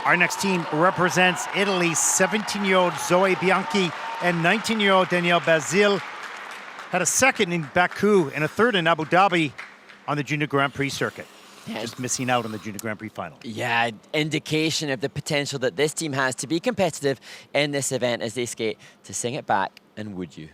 Our next team represents Italy's 17-year-old Zoe Bianchi and 19-year-old Danielle Basile. Had a second in Baku and a third in Abu Dhabi on the Junior Grand Prix circuit. Just missing out on the Junior Grand Prix final. Yeah, indication of the potential that this team has to be competitive in this event as they skate to Sing It Back and Would You.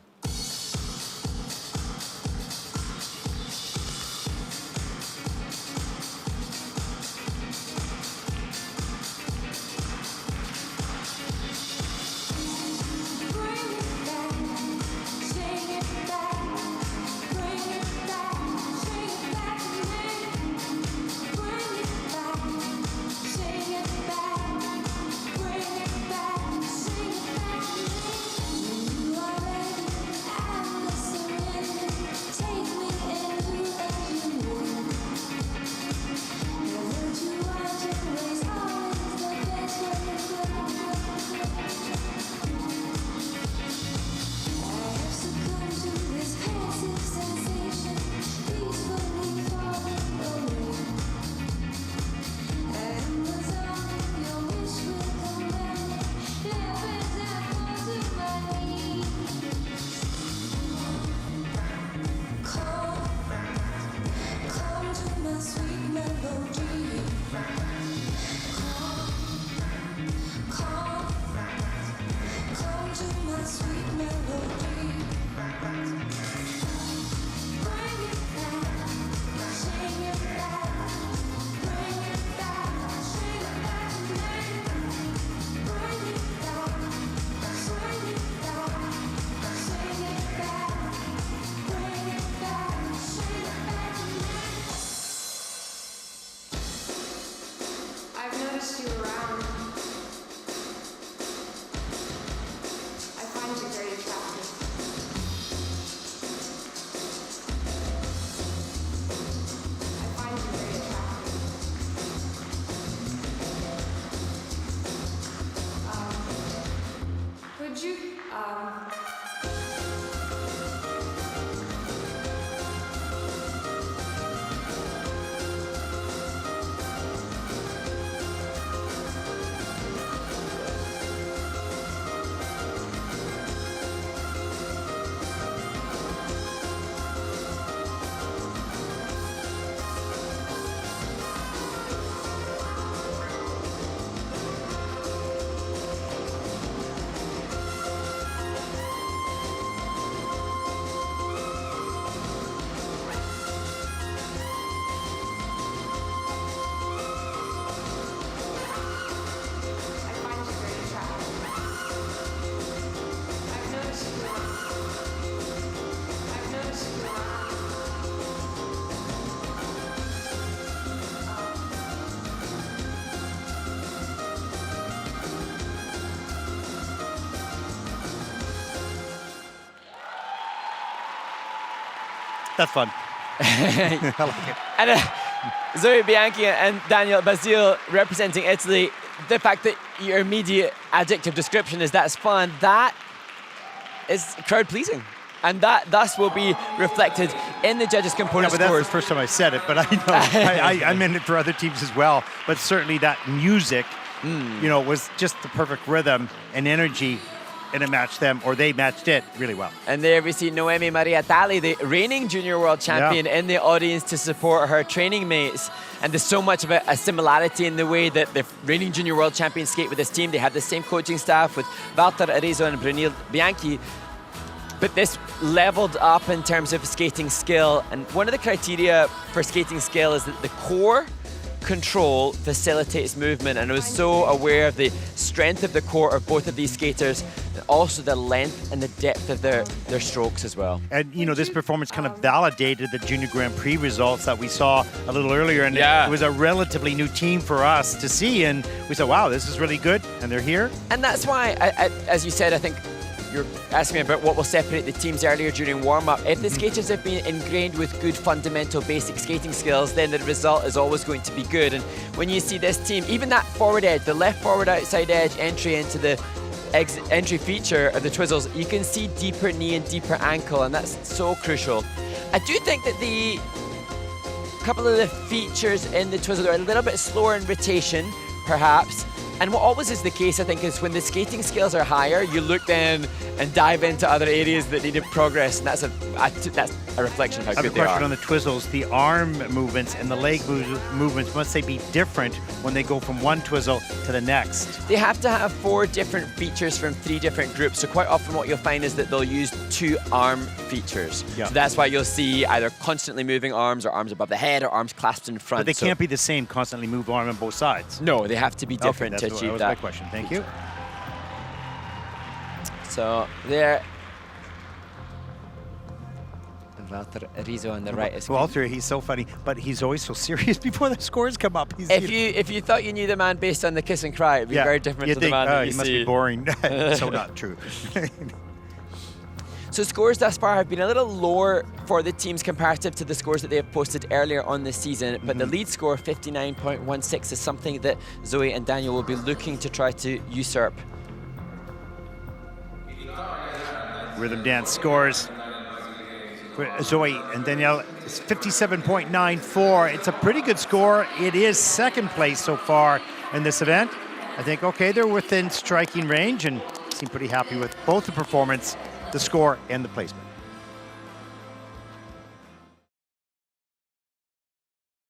That's fun. I like it. And Zoe Bianchi and Danielle Basile representing Italy. The fact that your immediate adjective description is "that's fun," that is crowd pleasing. And that thus will be reflected in the judges' component but scores. that's the first time I said it, but I know I meant it for other teams as well. But certainly that music, you know, was just the perfect rhythm and energy, and it matched them, or they matched it really well. And there we see Noemi Maria Tali, the reigning junior world champion, in the audience to support her training mates. And there's so much of a similarity in the way that the reigning junior world champions skate with this team. They have the same coaching staff with Walter Arezzo and Brunil Bianchi. But this leveled up in terms of skating skill. And one of the criteria for skating skill is that the core control facilitates movement. And I was so aware of the strength of the core of both of these skaters, and also the length and the depth of their strokes as well. And, you know, this performance kind of validated the Junior Grand Prix results that we saw a little earlier. And it was a relatively new team for us to see. And we said, wow, this is really good. And they're here. And that's why, as you said, I think you're asking me about what will separate the teams earlier during warm-up. If the skaters have been ingrained with good fundamental basic skating skills, then the result is always going to be good. And when you see this team, even that forward edge, the left forward outside edge entry into the entry feature of the Twizzles, you can see deeper knee and deeper ankle, and that's so crucial. I do think that the couple of the features in the Twizzle are a little bit slower in rotation, perhaps, And what always is the case, I think, is when the skating skills are higher, you look then and dive into other areas that needed progress, and that's a reflection of how good they I have a question are. on the Twizzles. The arm movements and the leg movements, must they be different when they go from one Twizzle to the next? They have to have 4 different features from 3 different groups. So quite often what you'll find is that they'll use 2 arm features. Yeah. So that's why you'll see either constantly moving arms or arms above the head or arms clasped in front. But they can't be the same, constantly move arm on both sides. No, they have to be different to that achieve was that. my question. Thank you. So there. Walter Rizzo on the right is Walter, he's so funny, but he's always so serious before the scores come up. He's, if you thought you knew the man based on the kiss and cry, it'd be very different to the man that you he must see. be boring. So not true. So scores thus far have been a little lower for the teams comparative to the scores that they have posted earlier on this season, but the lead score, 59.16, is something that Zoe and Daniel will be looking to try to usurp. Rhythm dance scores for Zoe and Danielle is 57.94. It's a pretty good score. It is second place so far in this event. I think, okay, they're within striking range and seem pretty happy with both the performance, the score, and the placement.